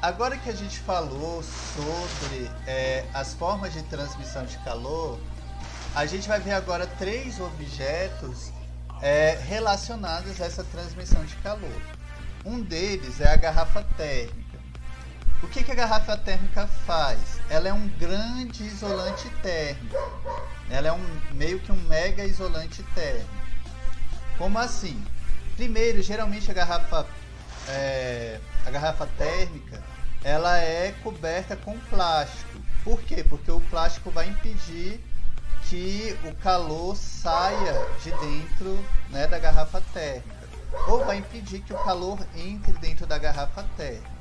Agora que a gente falou sobre as formas de transmissão de calor, a gente vai ver agora três objetos relacionados a essa transmissão de calor. Um deles é a garrafa térmica. O que a garrafa térmica faz? Ela é um grande isolante térmico. Ela é meio que um mega isolante térmico. Como assim? Primeiro, geralmente a garrafa térmica ela é coberta com plástico. Por quê? Porque o plástico vai impedir que o calor saia de dentro, né, da garrafa térmica, ou vai impedir que o calor entre dentro da garrafa térmica.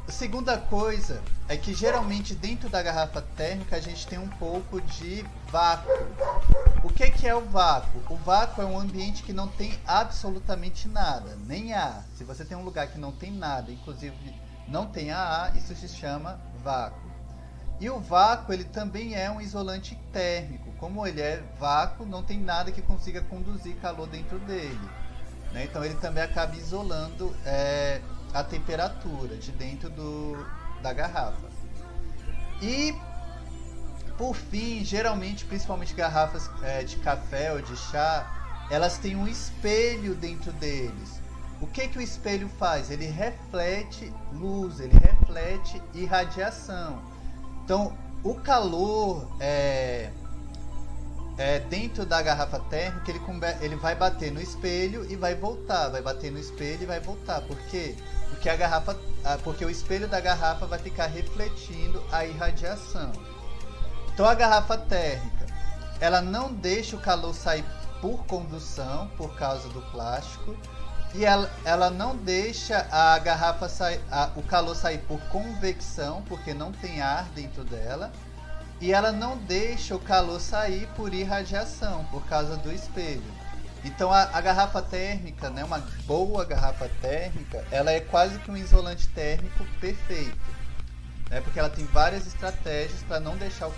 A segunda coisa é que geralmente dentro da garrafa térmica a gente tem um pouco de vácuo. O que é o vácuo? O vácuo é um ambiente que não tem absolutamente nada, nem ar. Se você tem um lugar que não tem nada, inclusive não tem ar, isso se chama vácuo. E o vácuo ele também é um isolante térmico. Como ele é vácuo, não tem nada que consiga conduzir calor dentro dele, né? Então ele também acaba isolando a temperatura de dentro da garrafa. E por fim, geralmente, principalmente garrafas de café ou de chá, elas têm um espelho dentro deles. O que o espelho faz? Ele reflete luz, ele reflete irradiação. Então, o calor dentro da garrafa térmica, ele vai bater no espelho e vai voltar, vai bater no espelho e vai voltar. Por quê? Porque o espelho da garrafa vai ficar refletindo a irradiação. Então a garrafa térmica, ela não deixa o calor sair por condução, por causa do plástico, e ela não deixa a garrafa o calor sair por convecção, porque não tem ar dentro dela, e ela não deixa o calor sair por irradiação, por causa do espelho. Então a garrafa térmica, né, uma boa garrafa térmica, ela é quase que um isolante térmico perfeito, né, porque ela tem várias estratégias para não deixar o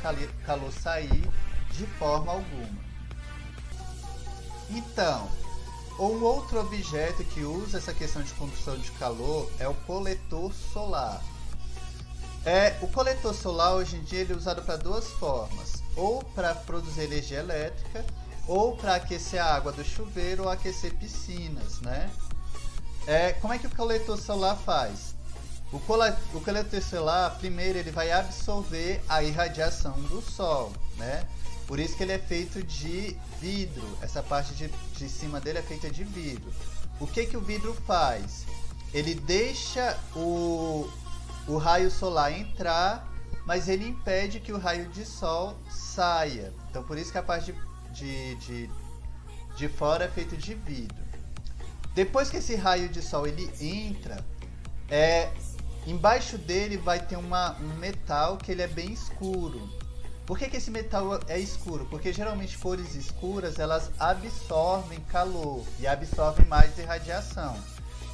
calor sair de forma alguma. Então, um outro objeto que usa essa questão de condução de calor é o coletor solar. O coletor solar hoje em dia ele é usado para duas formas, ou para produzir energia elétrica, ou para aquecer a água do chuveiro ou aquecer piscinas, né? Como é que o coletor solar faz? O coletor solar, primeiro, ele vai absorver a irradiação do sol, né? Por isso que ele é feito de vidro. Essa parte de cima dele é feita de vidro. O que o vidro faz? Ele deixa o raio solar entrar, mas ele impede que o raio de sol saia. Então, por isso que a parte de fora é feito de vidro. Depois que esse raio de sol ele entra, embaixo dele vai ter um metal que ele é bem escuro. Por que esse metal é escuro? Porque geralmente cores escuras elas absorvem calor e absorvem mais irradiação.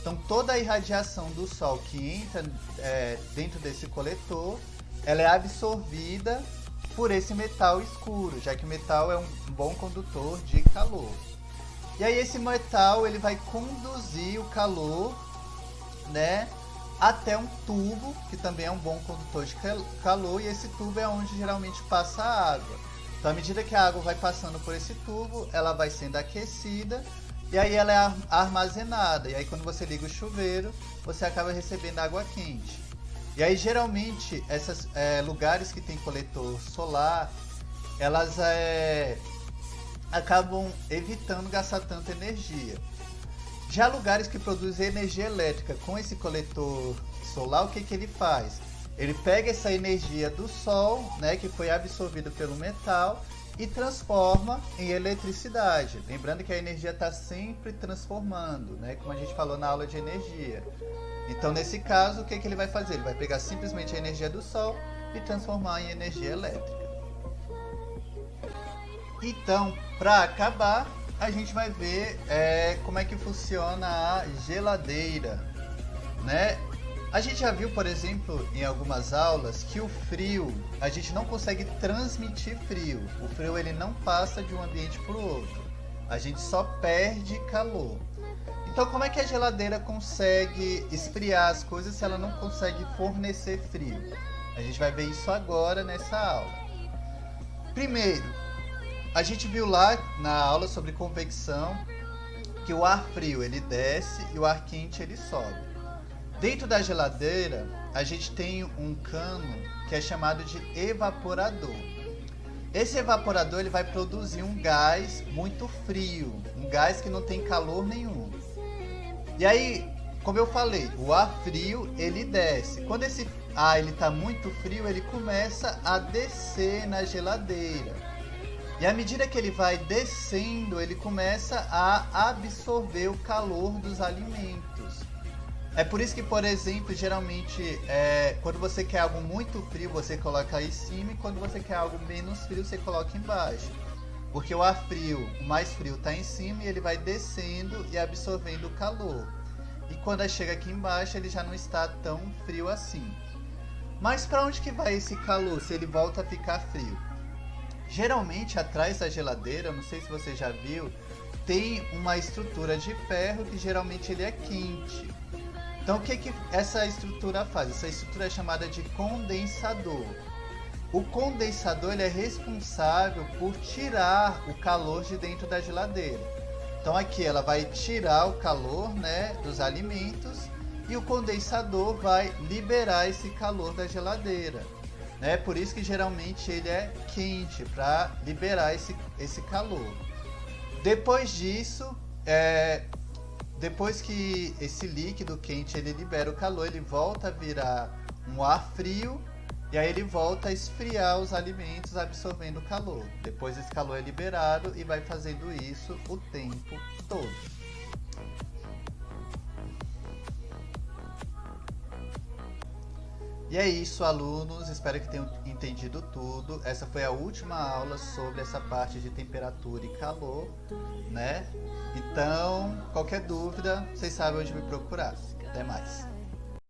Então toda a irradiação do sol que entra dentro desse coletor, ela é absorvida por esse metal escuro, já que o metal é um bom condutor de calor. E aí esse metal ele vai conduzir o calor, né, até um tubo, que também é um bom condutor de calor, e esse tubo é onde geralmente passa a água. Então, à medida que a água vai passando por esse tubo, ela vai sendo aquecida, e aí ela é armazenada. E aí quando você liga o chuveiro, você acaba recebendo água quente. E aí geralmente, esses lugares que tem coletor solar, elas acabam evitando gastar tanta energia. Já lugares que produzem energia elétrica com esse coletor solar, o que ele faz? Ele pega essa energia do sol, né, que foi absorvida pelo metal, e transforma em eletricidade. Lembrando que a energia está sempre transformando, né, como a gente falou na aula de energia. Então, nesse caso, o que ele vai fazer? Ele vai pegar simplesmente a energia do sol e transformar em energia elétrica. Então, para acabar, a gente vai ver como é que funciona a geladeira, né? A gente já viu, por exemplo, em algumas aulas, que o frio, a gente não consegue transmitir frio. O frio ele não passa de um ambiente para o outro. A gente só perde calor. Então, como é que a geladeira consegue esfriar as coisas se ela não consegue fornecer frio? A gente vai ver isso agora nessa aula. Primeiro, a gente viu lá na aula sobre convecção que o ar frio ele desce e o ar quente ele sobe. Dentro da geladeira, a gente tem um cano que é chamado de evaporador. Esse evaporador ele vai produzir um gás muito frio, um gás que não tem calor nenhum. E aí, como eu falei, o ar frio ele desce. Quando esse ar ele está muito frio, ele começa a descer na geladeira. E à medida que ele vai descendo, ele começa a absorver o calor dos alimentos. É por isso que, por exemplo, geralmente, quando você quer algo muito frio, você coloca aí em cima, e quando você quer algo menos frio, você coloca embaixo. Porque o ar frio, o mais frio, está em cima e ele vai descendo e absorvendo o calor. E quando chega aqui embaixo, ele já não está tão frio assim. Mas para onde que vai esse calor se ele volta a ficar frio? Geralmente, atrás da geladeira, não sei se você já viu, tem uma estrutura de ferro que geralmente ele é quente. Então, o que essa estrutura faz? Essa estrutura é chamada de condensador. O condensador ele é responsável por tirar o calor de dentro da geladeira. Então, aqui ela vai tirar o calor, né, dos alimentos e o condensador vai liberar esse calor da geladeira. Né? Por isso que geralmente ele é quente, para liberar esse calor. Depois disso, depois que esse líquido quente ele libera o calor, ele volta a virar um ar frio e aí ele volta a esfriar os alimentos absorvendo o calor. Depois esse calor é liberado e vai fazendo isso o tempo todo. E é isso, alunos. Espero que tenham entendido tudo. Essa foi a última aula sobre essa parte de temperatura e calor, né? Então, qualquer dúvida, vocês sabem onde me procurar. Até mais.